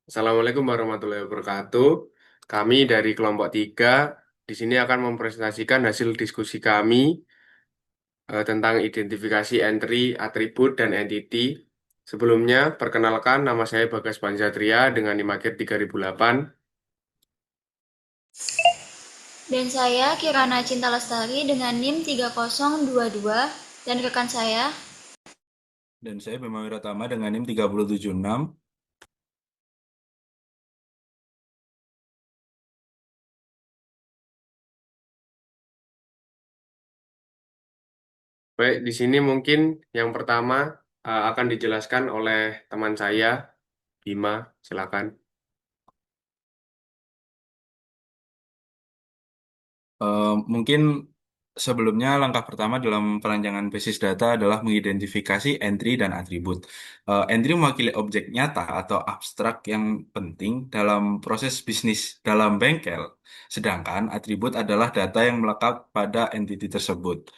Assalamualaikum warahmatullahi wabarakatuh. Kami dari kelompok 3 di sini akan mempresentasikan hasil diskusi kami tentang identifikasi entry, atribut, dan entity. Sebelumnya, perkenalkan nama saya Bagas Pansatria dengan NIM akhir 3008. Dan saya Kirana Cinta Lestari dengan NIM 3022 dan rekan saya. Dan saya Bima Wiratama dengan NIM 3076. Baik, di sini mungkin yang pertama akan dijelaskan oleh teman saya, Bima. Silakan. Mungkin sebelumnya langkah pertama dalam perancangan basis data adalah mengidentifikasi entry dan atribut. Entry mewakili objek nyata atau abstrak yang penting dalam proses bisnis dalam bengkel, sedangkan atribut adalah data yang melekat pada entity tersebut.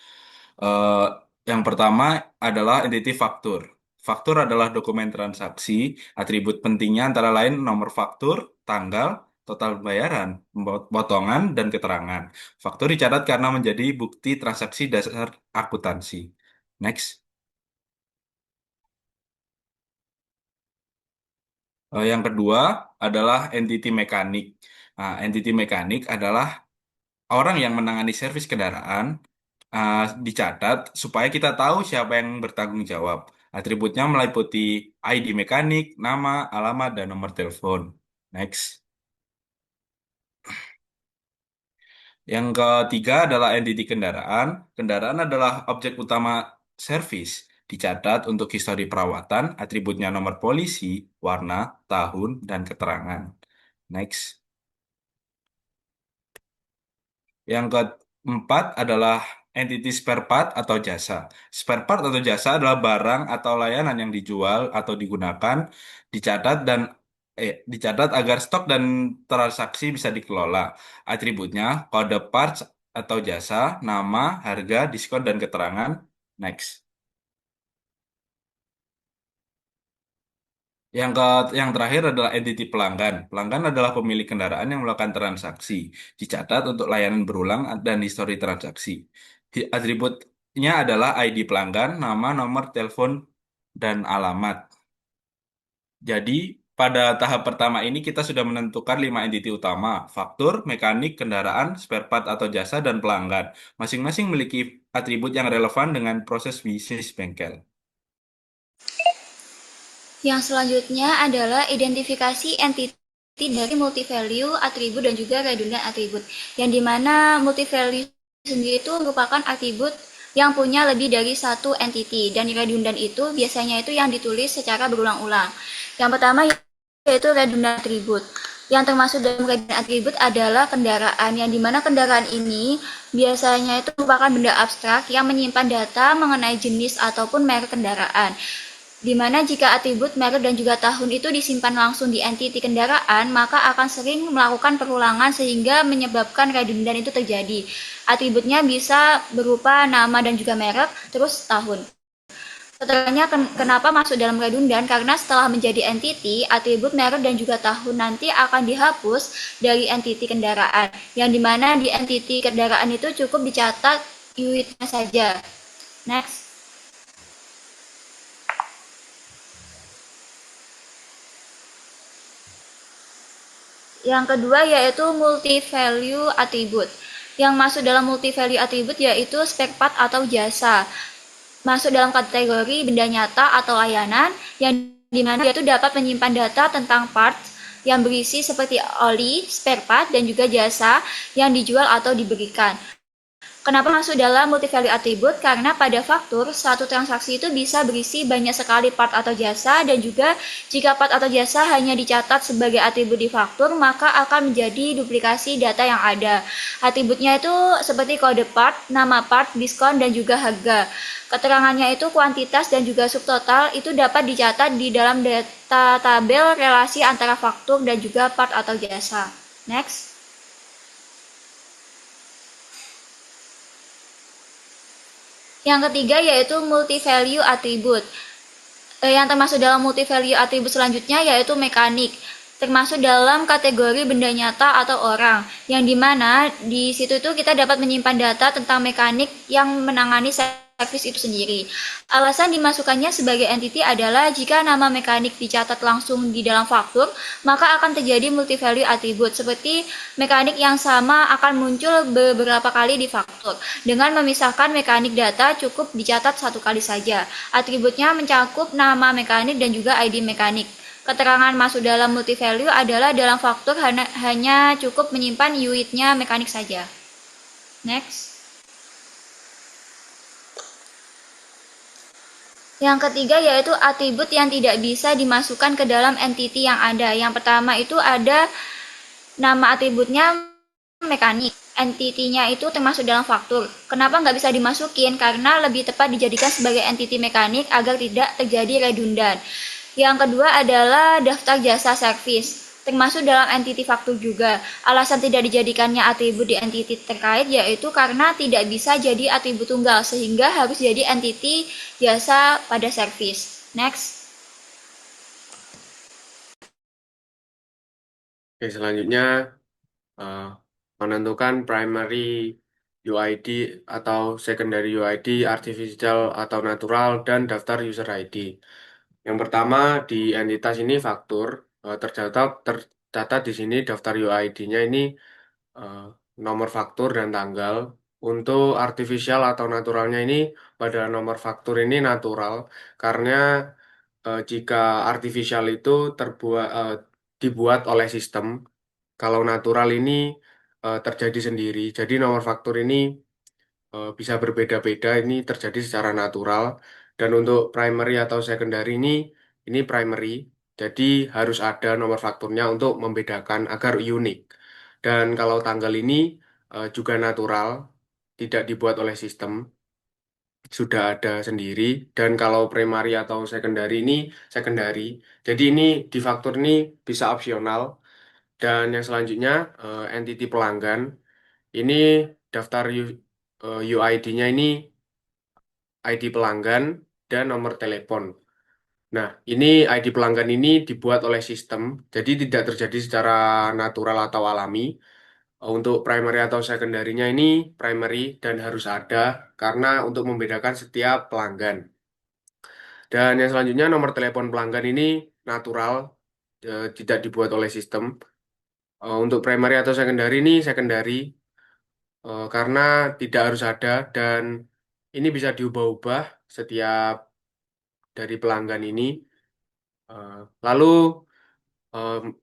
Eh, yang pertama adalah entity faktur. Faktur adalah dokumen transaksi. Atribut pentingnya antara lain nomor faktur, tanggal, total bayaran, potongan, dan keterangan. Faktur dicatat karena menjadi bukti transaksi dasar akuntansi. Next. Yang kedua adalah entity mekanik. Nah, entity mekanik adalah orang yang menangani servis kendaraan, uh, dicatat supaya kita tahu siapa yang bertanggung jawab. Atributnya meliputi ID mekanik, nama, alamat, dan nomor telepon. Next. Yang ketiga adalah entity kendaraan. Kendaraan adalah objek utama servis. Dicatat untuk histori perawatan, atributnya nomor polisi, warna, tahun, dan keterangan. Next. Yang keempat adalah entity spare part atau jasa. Spare part atau jasa adalah barang atau layanan yang dijual atau digunakan, dicatat dan dicatat agar stok dan transaksi bisa dikelola. Atributnya kode parts atau jasa, nama, harga, diskon dan keterangan. Next. Yang terakhir adalah entity pelanggan. Pelanggan adalah pemilik kendaraan yang melakukan transaksi. Dicatat untuk layanan berulang dan histori transaksi. Atributnya adalah ID pelanggan, nama, nomor telepon, dan alamat. Jadi, pada tahap pertama ini kita sudah menentukan 5 entiti utama, faktur, mekanik, kendaraan, spare part atau jasa, dan pelanggan. Masing-masing memiliki atribut yang relevan dengan proses bisnis bengkel. Yang selanjutnya adalah identifikasi entity dari multi-value, atribut, dan juga redundant atribut. Yang dimana multi-value sendiri itu merupakan atribut yang punya lebih dari satu entity, dan redundant itu biasanya itu yang ditulis secara berulang-ulang. Yang pertama yaitu redundant atribut. Yang termasuk dalam redundant atribut adalah kendaraan, yang dimana kendaraan ini biasanya itu merupakan benda abstrak yang menyimpan data mengenai jenis ataupun merek kendaraan. Di mana jika atribut, merek, dan juga tahun itu disimpan langsung di entiti kendaraan, maka akan sering melakukan perulangan sehingga menyebabkan redundan itu terjadi. Atributnya bisa berupa nama dan juga merek, terus tahun. Keterangannya kenapa masuk dalam redundan, karena setelah menjadi entiti, atribut, merek, dan juga tahun nanti akan dihapus dari entiti kendaraan. Yang dimana di entiti kendaraan itu cukup dicatat unitnya saja. Next. Yang kedua yaitu multi-value attribute. Yang masuk dalam multi-value attribute yaitu spare part atau jasa. Masuk dalam kategori benda nyata atau layanan yang dimana dia itu dapat menyimpan data tentang parts yang berisi seperti oli, spare part, dan juga jasa yang dijual atau diberikan. Kenapa masuk dalam multi-value attribute? Karena pada faktur, satu transaksi itu bisa berisi banyak sekali part atau jasa, dan juga jika part atau jasa hanya dicatat sebagai atribut di faktur, maka akan menjadi duplikasi data yang ada. Atributnya itu seperti kode part, nama part, diskon, dan juga harga. Keterangannya itu kuantitas dan juga subtotal itu dapat dicatat di dalam data tabel relasi antara faktur dan juga part atau jasa. Next. Yang ketiga yaitu multi-value attribute. Yang termasuk dalam multi-value attribute selanjutnya yaitu mekanik. termasuk dalam kategori benda nyata atau orang, yang dimana di situ tuh kita dapat menyimpan data tentang mekanik yang menangani servis itu sendiri. Alasan dimasukkannya sebagai entity adalah jika nama mekanik dicatat langsung di dalam faktur, maka akan terjadi multi-value atribut, seperti mekanik yang sama akan muncul beberapa kali di faktur. Dengan memisahkan mekanik data cukup dicatat satu kali saja. Atributnya mencakup nama mekanik dan juga ID mekanik. Keterangan masuk dalam multi-value adalah dalam faktur hanya cukup menyimpan unitnya mekanik saja. Next. Yang ketiga yaitu atribut yang tidak bisa dimasukkan ke dalam entity yang ada. Yang pertama itu ada nama atributnya mekanik. Entity-nya itu termasuk dalam faktur. Kenapa nggak bisa dimasukin? Karena lebih tepat dijadikan sebagai entity mekanik agar tidak terjadi redundan. Yang kedua adalah daftar jasa servis, termasuk dalam entity faktur juga. Alasan tidak dijadikannya atribut di entity terkait yaitu karena tidak bisa jadi atribut tunggal, sehingga harus jadi entity jasa pada servis. Next. Oke, selanjutnya eh, menentukan primary UID atau secondary UID, artificial atau natural, dan daftar user ID. Yang pertama di entitas ini faktur, tercatat di sini daftar UID-nya ini eh, nomor faktur dan tanggal. Untuk artificial atau naturalnya ini pada nomor faktur ini natural karena jika artificial itu dibuat oleh sistem, kalau natural ini terjadi sendiri. Jadi nomor faktur ini bisa berbeda-beda, ini terjadi secara natural. Dan untuk primary atau secondary ini primary. Jadi harus ada nomor fakturnya untuk membedakan agar unik. Dan kalau tanggal ini juga natural, tidak dibuat oleh sistem, sudah ada sendiri. Dan kalau primary atau secondary ini secondary. Jadi ini di faktur ini bisa opsional. Dan yang selanjutnya entity pelanggan. Ini daftar UID-nya ini ID pelanggan dan nomor telepon. Nah, ini ID pelanggan ini dibuat oleh sistem, jadi tidak terjadi secara natural atau alami. Untuk primary atau secondary-nya ini primary dan harus ada karena untuk membedakan setiap pelanggan. Dan yang selanjutnya nomor telepon pelanggan ini natural, tidak dibuat oleh sistem. Untuk primary atau secondary ini secondary, karena tidak harus ada dan ini bisa diubah-ubah setiap dari pelanggan ini. Lalu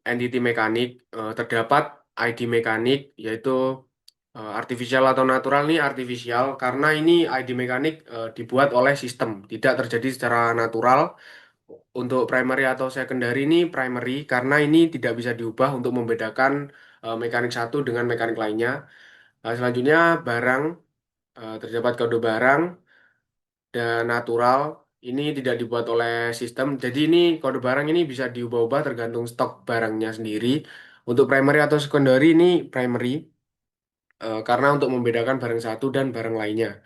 entity mekanik, terdapat ID mekanik yaitu artificial atau natural nih artificial karena ini ID mekanik dibuat oleh sistem, tidak terjadi secara natural. Untuk primary atau secondary ini primary karena ini tidak bisa diubah untuk membedakan mekanik satu dengan mekanik lainnya. Selanjutnya barang, terdapat kode barang dan natural ini tidak dibuat oleh sistem. Jadi ini kode barang ini bisa diubah-ubah tergantung stok barangnya sendiri. Untuk primary atau secondary ini primary karena untuk membedakan barang satu dan barang lainnya.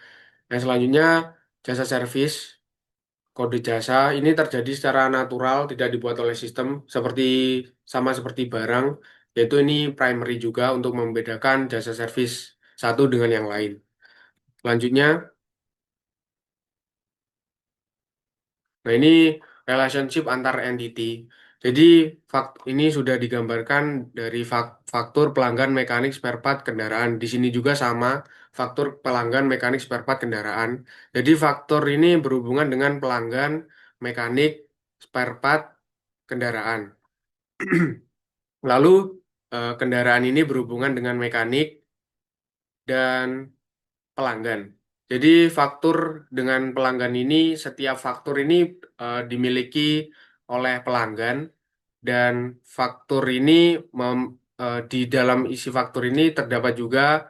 Nah, selanjutnya jasa servis, kode jasa ini terjadi secara natural, tidak dibuat oleh sistem sama seperti barang, yaitu ini primary juga untuk membedakan jasa servis satu dengan yang lain. Selanjutnya, nah ini relationship antar entity. Jadi ini sudah digambarkan dari faktur pelanggan mekanik spare part kendaraan. Di sini juga sama faktur pelanggan mekanik spare part kendaraan. Jadi faktor ini berhubungan dengan pelanggan mekanik spare part kendaraan. Lalu kendaraan ini berhubungan dengan mekanik dan pelanggan. Jadi faktur dengan pelanggan ini, setiap faktur ini dimiliki oleh pelanggan dan faktur ini di dalam isi faktur ini terdapat juga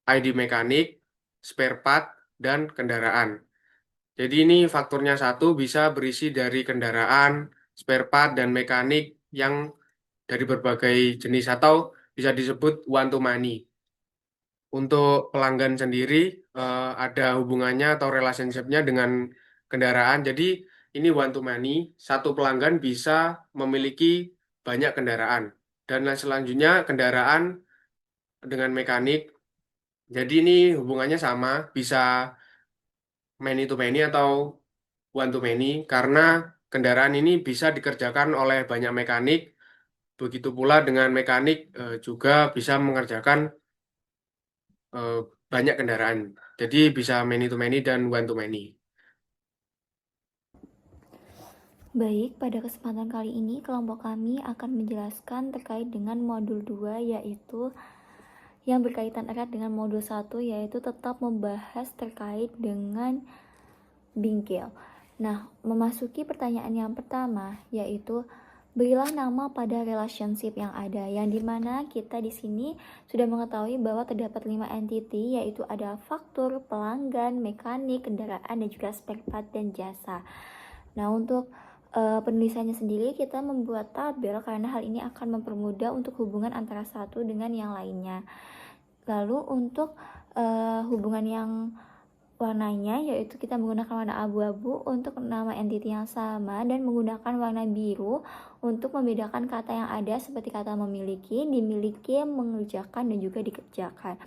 ID mekanik, spare part, dan kendaraan. Jadi ini fakturnya satu bisa berisi dari kendaraan, spare part, dan mekanik yang dari berbagai jenis atau bisa disebut one to many. Untuk pelanggan sendiri ada hubungannya atau relationship-nya dengan kendaraan. Jadi ini one to many. Satu pelanggan bisa memiliki banyak kendaraan. Dan selanjutnya kendaraan dengan mekanik. Jadi ini hubungannya sama, bisa many to many atau one to many karena kendaraan ini bisa dikerjakan oleh banyak mekanik. Begitu pula dengan mekanik juga bisa mengerjakan eh, banyak kendaraan. Jadi bisa many to many dan one to many. Baik, pada kesempatan kali ini kelompok kami akan menjelaskan terkait dengan modul 2 yaitu yang berkaitan erat dengan modul 1 yaitu tetap membahas terkait dengan bingkil. Nah, memasuki pertanyaan yang pertama yaitu berilah nama pada relationship yang ada, yang dimana kita di sini sudah mengetahui bahwa terdapat 5 entity yaitu ada faktur, pelanggan, mekanik, kendaraan, dan juga spare part dan jasa. Nah, untuk penulisannya sendiri kita membuat tabel karena hal ini akan mempermudah untuk hubungan antara satu dengan yang lainnya. Lalu untuk hubungan yang warnanya yaitu kita menggunakan warna abu-abu untuk nama entity yang sama dan menggunakan warna biru untuk membedakan kata yang ada seperti kata memiliki, dimiliki, mengerjakan, dan juga dikerjakan.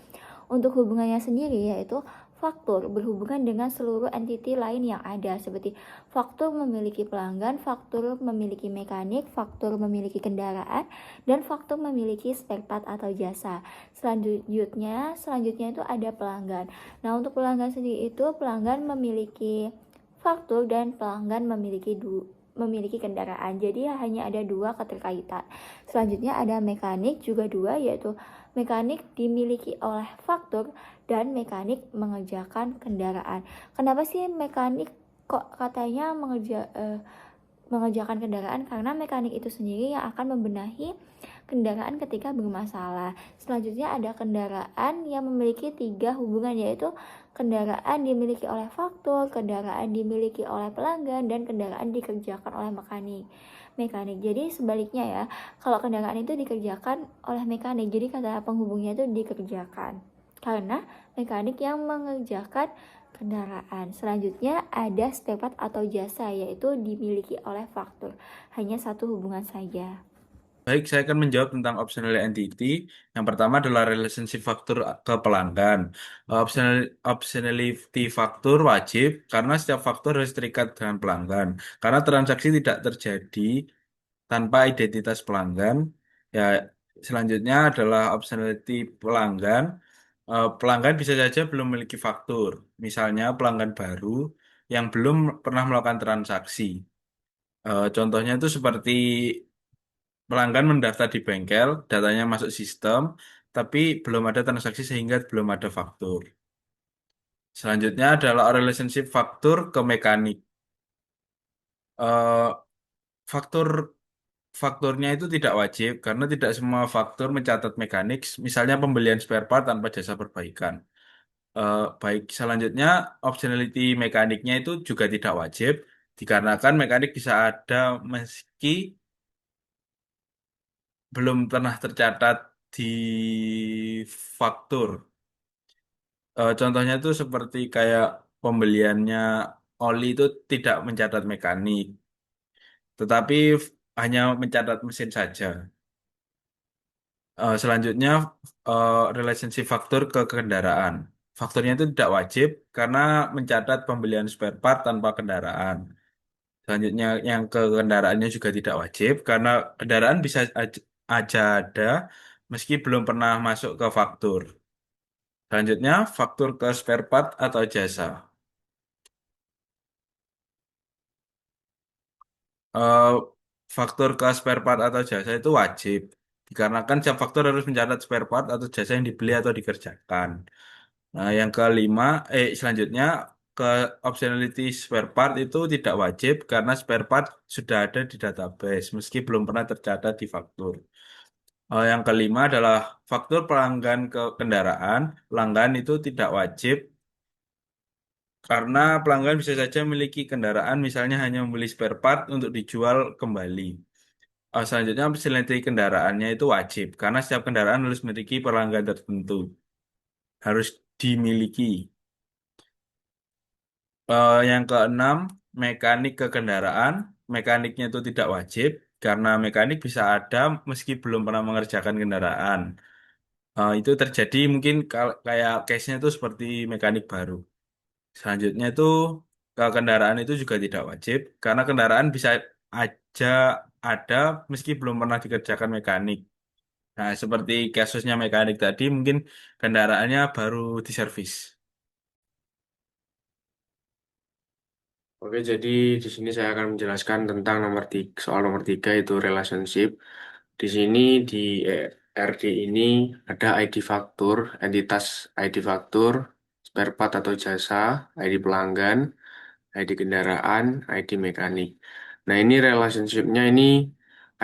Untuk hubungannya sendiri yaitu faktur berhubungan dengan seluruh entiti lain yang ada seperti faktur memiliki pelanggan, faktur memiliki mekanik, faktur memiliki kendaraan, dan faktur memiliki spare part atau jasa. Selanjutnya itu ada pelanggan. Nah, untuk pelanggan sendiri itu pelanggan memiliki faktur dan pelanggan memiliki kendaraan. Jadi hanya ada dua keterkaitan. Selanjutnya ada mekanik juga dua yaitu mekanik dimiliki oleh faktur dan mekanik mengerjakan kendaraan. Kenapa sih mekanik kok katanya mengerjakan kendaraan? Karena mekanik itu sendiri yang akan membenahi kendaraan ketika bermasalah. Selanjutnya ada kendaraan yang memiliki 3 hubungan yaitu kendaraan dimiliki oleh faktur, kendaraan dimiliki oleh pelanggan, dan kendaraan dikerjakan oleh mekanik. Jadi sebaliknya ya, kalau kendaraan itu dikerjakan oleh mekanik, jadi kata penghubungnya itu dikerjakan. Karena mekanik yang mengerjakan kendaraan. Selanjutnya ada spare part atau jasa yaitu dimiliki oleh faktur. Hanya satu hubungan saja. Baik, saya akan menjawab tentang optional entity. Yang pertama adalah relationship faktur ke pelanggan. Optionality faktur wajib karena setiap faktur harus terikat dengan pelanggan. Karena transaksi tidak terjadi tanpa identitas pelanggan. Ya, selanjutnya adalah optionality pelanggan. Pelanggan bisa saja belum memiliki faktur. Misalnya pelanggan baru yang belum pernah melakukan transaksi. Contohnya itu seperti pelanggan mendaftar di bengkel, datanya masuk sistem, tapi belum ada transaksi sehingga belum ada faktur. Selanjutnya adalah relationship faktur ke mekanik. Eh, faktur fakturnya itu tidak wajib karena tidak semua faktur mencatat mekanik, misalnya pembelian spare part tanpa jasa perbaikan. Baik, selanjutnya optionality mekaniknya itu juga tidak wajib dikarenakan mekanik bisa ada meski belum pernah tercatat di faktur. Contohnya itu seperti kayak pembeliannya oli itu tidak mencatat mekanik, tetapi hanya mencatat mesin saja. Selanjutnya relationship faktur ke kendaraan. Fakturnya itu tidak wajib karena mencatat pembelian spare part tanpa kendaraan. Selanjutnya yang ke kendaraannya juga tidak wajib karena kendaraan bisa aja ada meski belum pernah masuk ke faktur. Selanjutnya faktur ke spare part atau jasa. eh, Faktur ke spare part atau jasa itu wajib dikarenakan setiap faktur harus mencatat spare part atau jasa yang dibeli atau dikerjakan. Nah, yang kelima, selanjutnya ke optionality spare part itu tidak wajib karena spare part sudah ada di database meski belum pernah tercatat di faktur. Yang kelima adalah faktur pelanggan ke kendaraan. Pelanggan itu tidak wajib karena pelanggan bisa saja memiliki kendaraan misalnya hanya membeli spare part untuk dijual kembali. Selanjutnya optionality kendaraannya itu wajib karena setiap kendaraan harus memiliki pelanggan tertentu, harus dimiliki. Yang keenam, mekanik ke kendaraan, mekaniknya itu tidak wajib karena mekanik bisa ada meski belum pernah mengerjakan kendaraan. Itu terjadi mungkin kayak case-nya itu seperti mekanik baru. Selanjutnya itu kendaraan itu juga tidak wajib karena kendaraan bisa aja ada meski belum pernah dikerjakan mekanik. Nah, seperti kasusnya mekanik tadi, mungkin kendaraannya baru diservis. Oke, jadi di sini saya akan menjelaskan tentang soal nomor tiga itu relationship. Di sini di RD ini ada ID faktur, entitas ID faktur, spare part atau jasa, ID pelanggan, ID kendaraan, ID mekanik. Nah, ini relationship-nya ini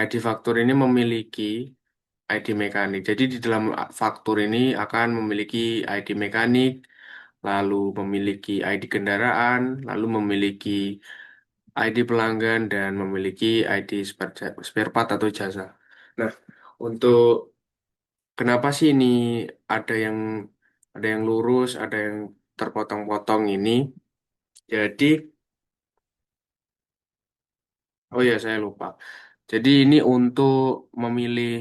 ID faktur ini memiliki ID mekanik. Jadi di dalam faktur ini akan memiliki ID mekanik, lalu memiliki ID kendaraan, lalu memiliki ID pelanggan dan memiliki ID spare part atau jasa. Nah, untuk kenapa sih ini ada yang ada yang lurus, ada yang terpotong-potong ini? Jadi, oh ya saya lupa. Jadi ini untuk memilih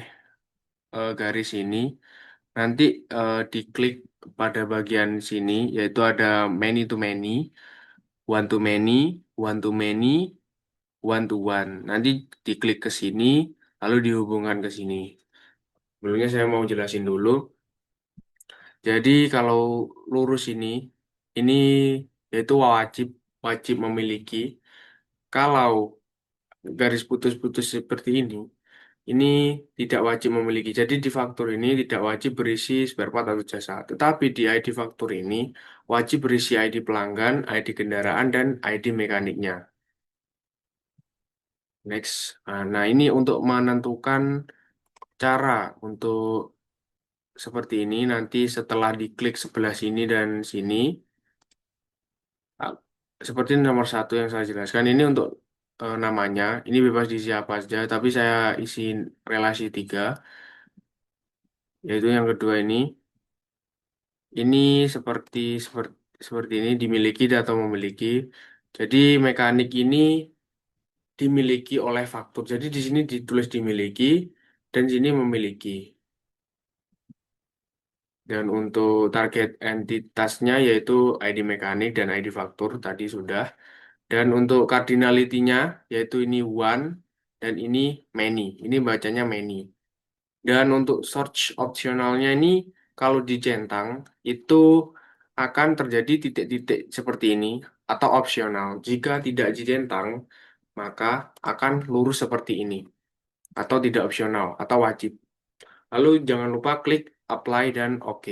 garis ini nanti diklik pada bagian sini yaitu ada many to many, one to many, one to many, one to one. Nanti diklik ke sini lalu dihubungkan ke sini. Sebelumnya saya mau jelasin dulu. Jadi kalau lurus ini yaitu wajib wajib memiliki. Kalau garis putus-putus seperti ini tidak wajib memiliki. Jadi di faktur ini tidak wajib berisi spare part atau jasa. Tetapi di ID faktur ini wajib berisi ID pelanggan, ID kendaraan, dan ID mekaniknya. Next. Nah, ini untuk menentukan cara untuk seperti ini. Nanti setelah diklik sebelah sini dan sini, ah, seperti nomor satu yang saya jelaskan, ini untuk namanya. Ini bebas diisi apa saja, tapi saya isi relasi tiga, yaitu yang kedua ini. Ini seperti seperti seperti ini dimiliki atau memiliki. Jadi mekanik ini dimiliki oleh faktur. Jadi di sini ditulis dimiliki dan sini memiliki. Dan untuk target entitasnya yaitu ID mekanik dan ID faktur tadi sudah. Dan untuk cardinality-nya yaitu ini one dan ini many. Ini bacanya many. Dan untuk search opsionalnya ini kalau dicentang itu akan terjadi titik-titik seperti ini atau opsional. Jika tidak dicentang, maka akan lurus seperti ini atau tidak opsional atau wajib. Lalu jangan lupa klik apply dan OK.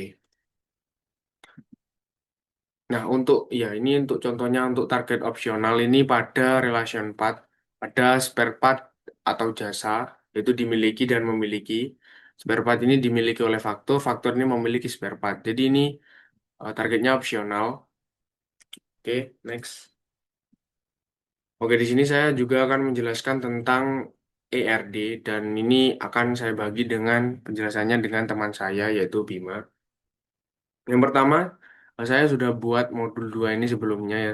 Nah, ya ini untuk contohnya untuk target opsional ini pada relation part, ada spare part atau jasa, yaitu dimiliki dan memiliki. Spare part ini dimiliki oleh faktur, faktur ini memiliki spare part. Jadi ini targetnya opsional. Oke, next. Oke, di sini saya juga akan menjelaskan tentang ERD dan ini akan saya bagi dengan penjelasannya dengan teman saya yaitu Bima. Yang pertama, saya sudah buat modul 2 ini sebelumnya ya.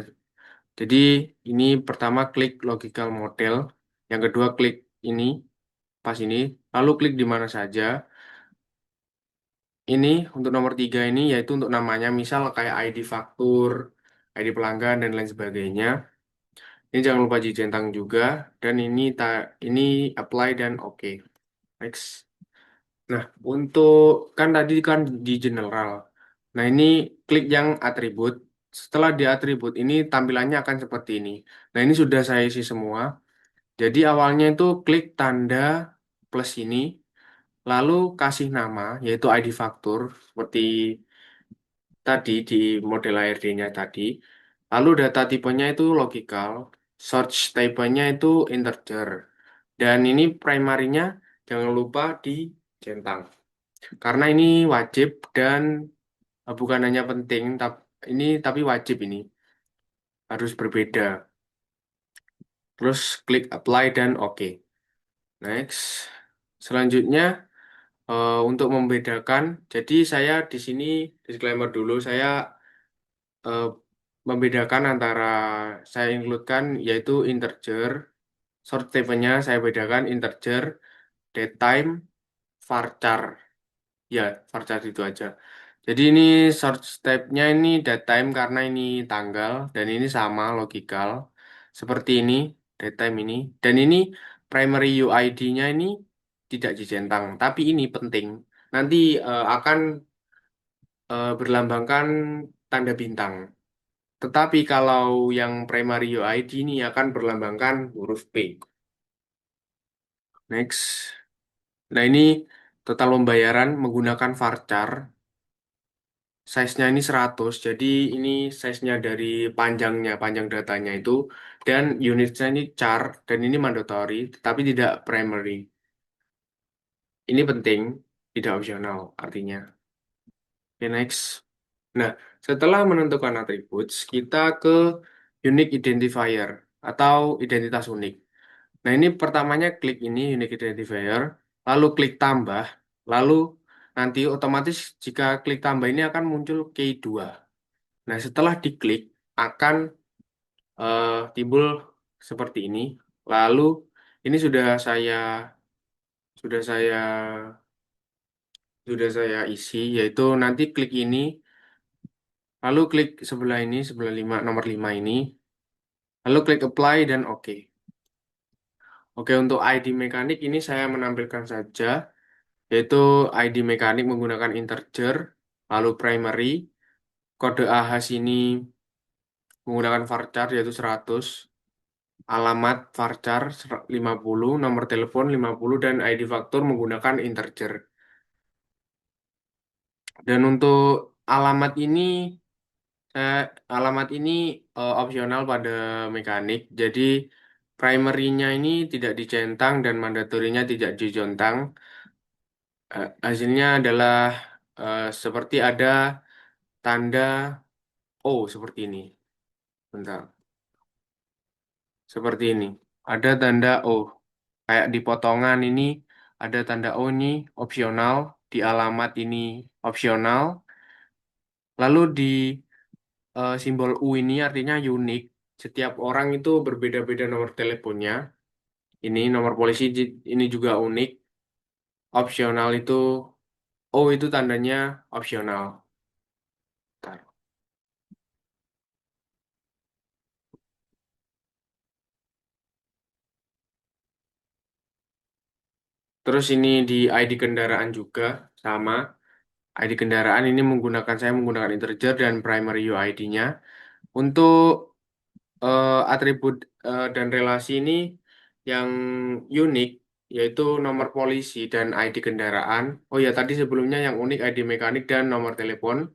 Jadi ini pertama klik logical model, yang kedua klik ini, pas ini, lalu klik di mana saja. Ini untuk nomor tiga ini yaitu untuk namanya, misal kayak ID faktur, ID pelanggan dan lain sebagainya. Ini jangan lupa dicentang juga dan ini apply dan oke. Next. Nah, untuk kan tadi kan di general. Nah, ini klik yang atribut. Setelah di atribut ini tampilannya akan seperti ini. Nah, ini sudah saya isi semua. Jadi awalnya itu klik tanda plus ini, lalu kasih nama, yaitu ID faktur, seperti tadi di model ARD-nya tadi. Lalu data tipenya itu logical, search type-nya itu integer. Dan ini primarinya jangan lupa dicentang. Karena ini wajib dan bukan hanya penting, tapi wajib ini. Harus berbeda. Terus klik apply dan oke. Next. Selanjutnya untuk membedakan, jadi saya di sini disclaimer dulu, saya eh, membedakan antara saya include-kan yaitu integer Short type-nya saya bedakan integer, datetime, varchar. Ya, varchar itu aja. Jadi ini short step-nya ini datetime karena ini tanggal dan ini sama logikal. Seperti ini, datetime ini. Dan ini primary UID-nya ini tidak dijentang, tapi ini penting. Nanti akan berlambangkan tanda bintang. Tetapi kalau yang primary UID ini akan berlambangkan huruf P. Next. Nah, ini total pembayaran menggunakan varchar. Size-nya ini 100, jadi ini size-nya dari panjangnya, panjang datanya itu. Dan unitnya ini char, dan ini mandatory, tapi tidak primary. Ini penting, tidak opsional artinya. Oke, next. Nah, setelah menentukan atribut, kita ke unique identifier atau identitas unik. Nah, ini pertamanya klik ini unique identifier, lalu klik tambah, lalu nanti otomatis jika klik tambah ini akan muncul key 2. Nah, setelah diklik akan timbul seperti ini. Lalu ini sudah saya isi yaitu nanti klik ini, lalu klik sebelah ini, sebelah 5 nomor 5 ini, lalu klik apply dan oke. Oke, untuk ID mekanik ini saya menampilkan saja yaitu ID mekanik menggunakan integer, lalu primary, kode AHAS ini menggunakan varchar yaitu 100. Alamat varchar 50, nomor telepon 50, dan ID faktur menggunakan integer. Dan untuk alamat ini, saya, alamat ini opsional pada mekanik. Jadi primary-nya ini tidak dicentang dan mandatorinya tidak dijontang. Hasilnya adalah seperti ada tanda O seperti ini. Bentar, seperti ini. Ada tanda O. Kayak di potongan ini ada tanda O ini opsional, di alamat ini opsional, lalu di simbol U ini artinya unik. Setiap orang itu berbeda-beda nomor teleponnya. Ini nomor polisi ini juga unik. Opsional itu O itu tandanya opsional. Bentar. Terus ini di ID kendaraan juga sama. ID kendaraan ini saya menggunakan integer dan primary UID-nya. Untuk atribut dan relasi ini yang unik yaitu nomor polisi dan ID kendaraan. Oh ya, tadi sebelumnya yang unik ID mekanik dan nomor telepon.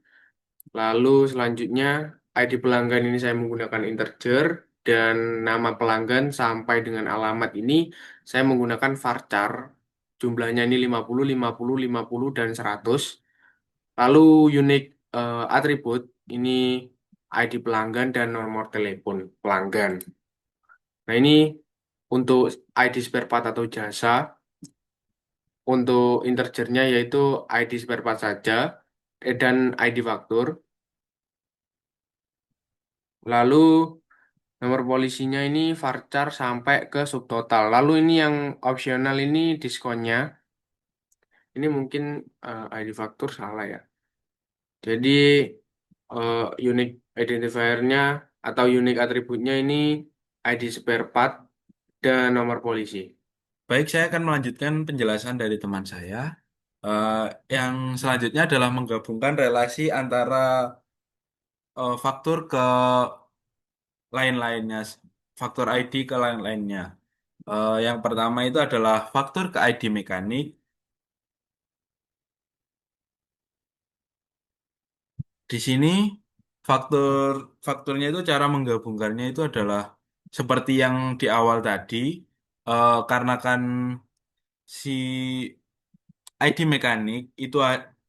Lalu selanjutnya ID pelanggan ini saya menggunakan integer dan nama pelanggan sampai dengan alamat ini saya menggunakan varchar. Jumlahnya ini 50, 50, 50 dan 100. Lalu unique atribut ini ID pelanggan dan nomor telepon pelanggan. Nah, ini untuk ID spare part atau jasa. Untuk integernya yaitu ID spare part saja dan ID faktur. Lalu nomor polisinya ini varchar sampai ke subtotal. Lalu ini yang opsional ini diskonnya. Ini mungkin ID faktur salah ya. Jadi unique identifiernya atau unique atributnya ini ID spare part dan nomor polisi. Baik, saya akan melanjutkan penjelasan dari teman saya. Eh, yang selanjutnya adalah menggabungkan relasi antara faktur ke lain-lainnya, faktor ID ke lain-lainnya. Yang pertama itu adalah faktur ke ID mekanik. Di sini faktur fakturnya itu cara menggabungkannya itu adalah seperti yang di awal tadi, karena kan si ID mekanik itu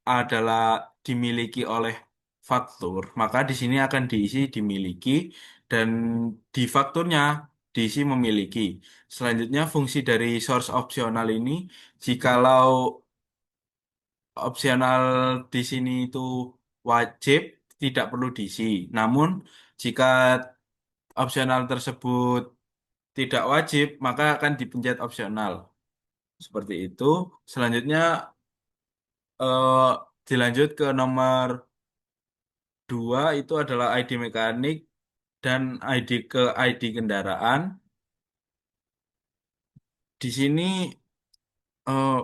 adalah dimiliki oleh faktur, maka di sini akan diisi dimiliki dan di fakturnya diisi memiliki. Selanjutnya fungsi dari source opsional ini, jikalau opsional di sini itu wajib tidak perlu diisi. Namun jika opsional tersebut tidak wajib, maka akan dipencet opsional. Seperti itu. Selanjutnya eh, dilanjut ke nomor 2 itu adalah ID mekanik dan ID kendaraan. Di sini eh,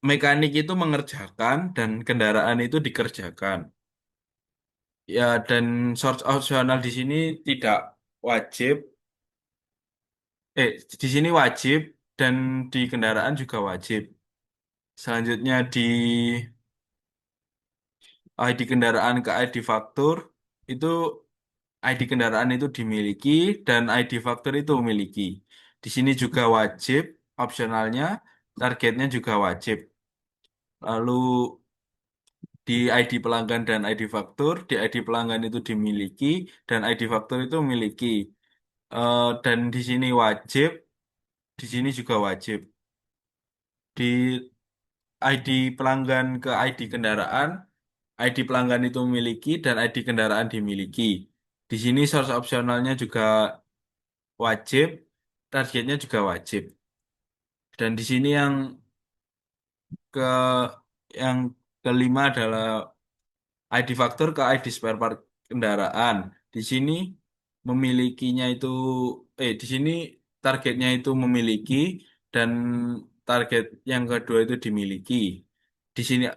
mekanik itu mengerjakan dan kendaraan itu dikerjakan. Ya, dan source opsional di sini tidak wajib. Di sini wajib dan di kendaraan juga wajib. Selanjutnya di ID kendaraan ke ID faktur itu ID kendaraan itu dimiliki dan ID faktur itu memiliki. Di sini juga wajib, opsionalnya, targetnya juga wajib. Lalu di ID pelanggan dan ID faktur, di ID pelanggan itu dimiliki dan ID faktur itu memiliki. Dan di sini wajib, di sini juga wajib. Di ID pelanggan ke ID kendaraan, ID pelanggan itu memiliki dan ID kendaraan dimiliki. Di sini source opsionalnya juga wajib, targetnya juga wajib. Dan di sini ke yang kelima adalah ID faktur ke ID spare part kendaraan. Di sini memilikinya itu di sini targetnya itu memiliki dan target yang kedua itu dimiliki. Di sini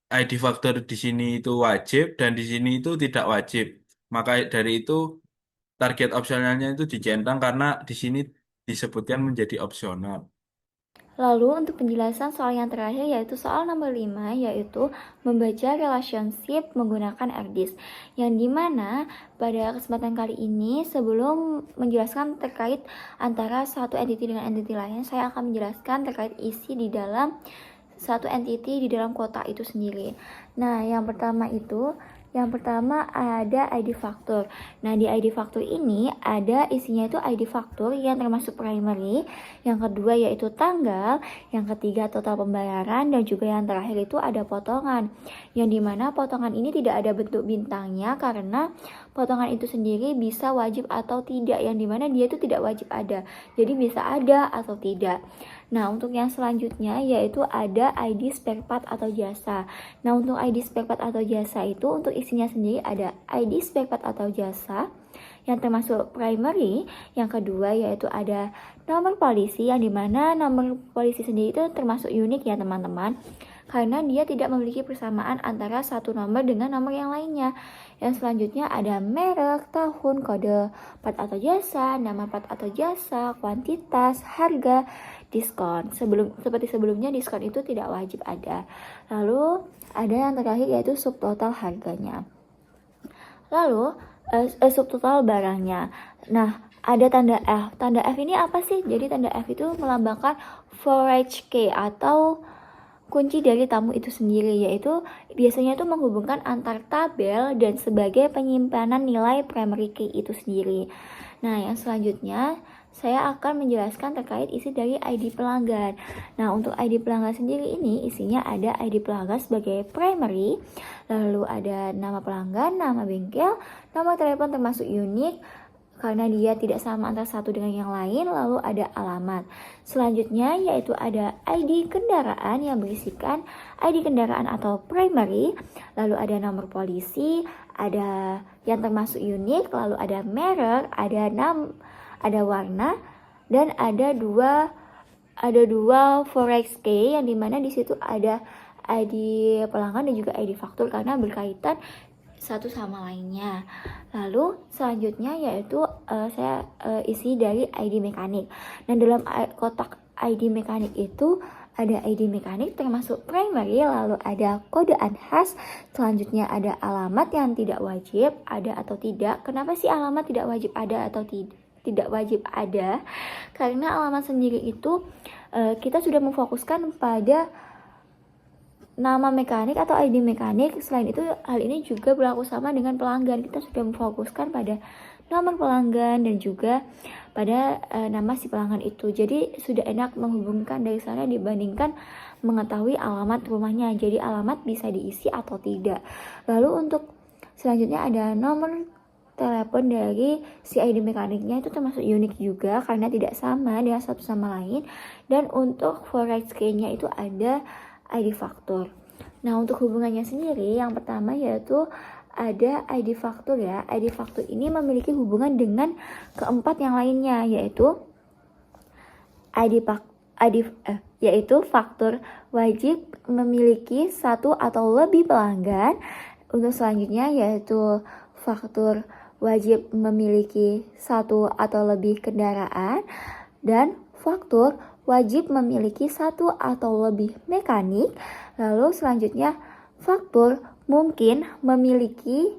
ID faktur di sini itu wajib dan di sini itu tidak wajib. Maka dari itu target opsionalnya itu dicentang karena di sini disebutkan menjadi opsional. Lalu untuk penjelasan soal yang terakhir yaitu soal nomor 5 yaitu membaca relationship menggunakan RDIS. Yang dimana pada kesempatan kali ini sebelum menjelaskan terkait antara satu entity dengan entity lain, saya akan menjelaskan terkait isi di dalam satu entity di dalam kota itu sendiri. Nah, yang pertama ada ID faktur. Nah, di ID faktur ini ada isinya itu ID faktur yang termasuk primary, yang kedua yaitu tanggal, yang ketiga total pembayaran, dan juga yang terakhir itu ada potongan. Yang dimana potongan ini tidak ada bentuk bintangnya karena potongan itu sendiri bisa wajib atau tidak, yang dimana dia itu tidak wajib ada. Jadi bisa ada atau tidak. Nah, untuk yang selanjutnya yaitu ada ID spare part atau jasa. Nah, untuk ID spare part atau jasa itu untuk isinya sendiri ada ID spare part atau jasa yang termasuk primary, yang kedua yaitu ada nomor polisi yang dimana nomor polisi sendiri itu termasuk unik ya teman-teman, karena dia tidak memiliki persamaan antara satu nomor dengan nomor yang lainnya. Yang selanjutnya ada merek, tahun, kode part atau jasa, nama part atau jasa, kuantitas, harga, diskon. Seperti sebelumnya diskon itu tidak wajib ada. Lalu ada yang terakhir yaitu subtotal harganya. Lalu subtotal barangnya. Nah, ada tanda F. Tanda F ini apa sih? Jadi tanda F itu melambangkan forage key atau kunci dari tamu itu sendiri, yaitu biasanya itu menghubungkan antar tabel dan sebagai penyimpanan nilai primary key itu sendiri. Nah, yang selanjutnya saya akan menjelaskan terkait isi dari ID pelanggan. Nah, untuk ID pelanggan sendiri ini isinya ada ID pelanggan sebagai primary, lalu ada nama pelanggan, nama bengkel, nomor telepon termasuk unik karena dia tidak sama antara satu dengan yang lain, lalu ada alamat. Selanjutnya yaitu ada ID kendaraan yang berisikan ID kendaraan atau primary, lalu ada nomor polisi, ada yang termasuk unik, lalu ada merek, ada warna, dan ada dua forex key yang dimana di situ ada ID pelanggan dan juga ID faktur karena berkaitan satu sama lainnya. Lalu selanjutnya yaitu saya isi dari ID mekanik. Dan dalam kotak ID mekanik itu ada ID mekanik termasuk primary, lalu ada kodean khas, selanjutnya ada alamat yang tidak wajib ada atau tidak. Kenapa sih alamat tidak wajib ada atau tidak wajib ada? Karena alamat sendiri itu kita sudah memfokuskan pada nama mekanik atau ID mekanik. Selain itu, hal ini juga berlaku sama dengan pelanggan. Kita sudah memfokuskan pada nomor pelanggan dan juga pada nama si pelanggan itu. Jadi sudah enak menghubungkan dari sana dibandingkan mengetahui alamat rumahnya. Jadi alamat bisa diisi atau tidak. Lalu untuk selanjutnya ada nomor telepon dari si ID mekaniknya itu termasuk unik juga karena tidak sama dengan satu sama lain. Dan untuk for right key-nya itu ada ID faktur. Nah, untuk hubungannya sendiri yang pertama yaitu ada ID faktur ya. ID faktur ini memiliki hubungan dengan keempat yang lainnya yaitu yaitu faktur wajib memiliki satu atau lebih pelanggan. Untuk selanjutnya yaitu faktur wajib memiliki satu atau lebih kendaraan, dan faktur wajib memiliki satu atau lebih mekanik. Lalu selanjutnya faktur mungkin memiliki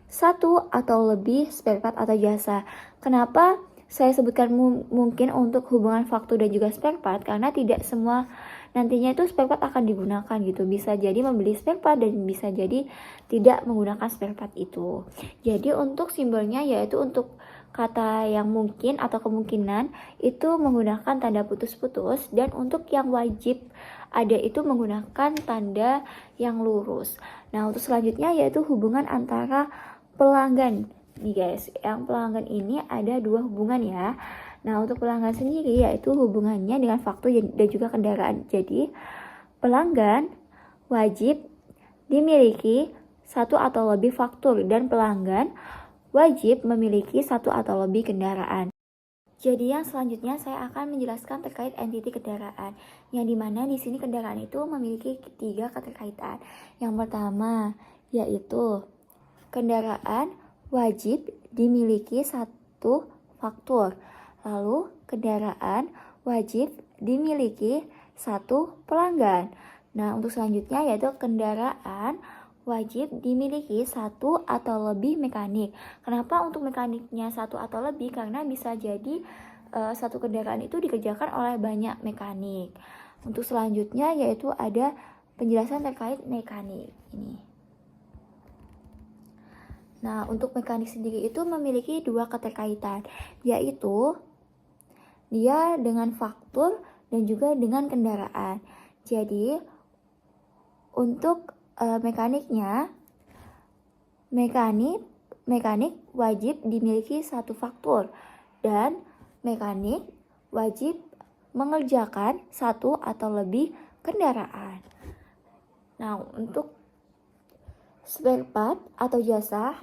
satu atau lebih spare part atau jasa. Kenapa saya sebutkan mungkin untuk hubungan faktur dan juga spare part? Karena tidak semua nantinya itu spare part akan digunakan gitu. Bisa jadi membeli spare part dan bisa jadi tidak menggunakan spare part itu. Jadi untuk simbolnya yaitu untuk kata yang mungkin atau kemungkinan itu menggunakan tanda putus-putus, dan untuk yang wajib ada itu menggunakan tanda yang lurus. Nah, untuk selanjutnya yaitu hubungan antara pelanggan. Nih guys, yang pelanggan ini ada dua hubungan ya. Nah, untuk pelanggan sendiri yaitu hubungannya dengan faktur dan juga kendaraan. Jadi, pelanggan wajib dimiliki satu atau lebih faktur dan pelanggan wajib memiliki satu atau lebih kendaraan. Jadi yang selanjutnya saya akan menjelaskan terkait entiti kendaraan, yang dimana di sini kendaraan itu memiliki tiga keterkaitan. Yang pertama yaitu kendaraan wajib dimiliki satu faktur. Lalu kendaraan wajib dimiliki satu pelanggan. Nah, untuk selanjutnya yaitu kendaraan wajib dimiliki satu atau lebih mekanik. Kenapa untuk mekaniknya satu atau lebih? Karena bisa jadi satu kendaraan itu dikerjakan oleh banyak mekanik. Untuk selanjutnya yaitu ada penjelasan terkait mekanik ini. Nah, untuk mekanik sendiri itu memiliki dua keterkaitan, yaitu dia dengan faktur dan juga dengan kendaraan. Jadi, untuk mekaniknya, mekanik wajib dimiliki satu faktur dan mekanik wajib mengerjakan satu atau lebih kendaraan. Nah, untuk spare part atau jasa,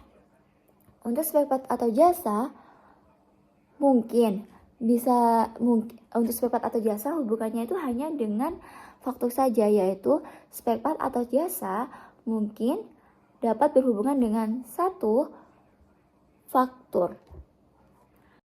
untuk spare part atau jasa hubungannya itu hanya dengan faktur saja, yaitu spare part atau jasa mungkin dapat berhubungan dengan satu faktur.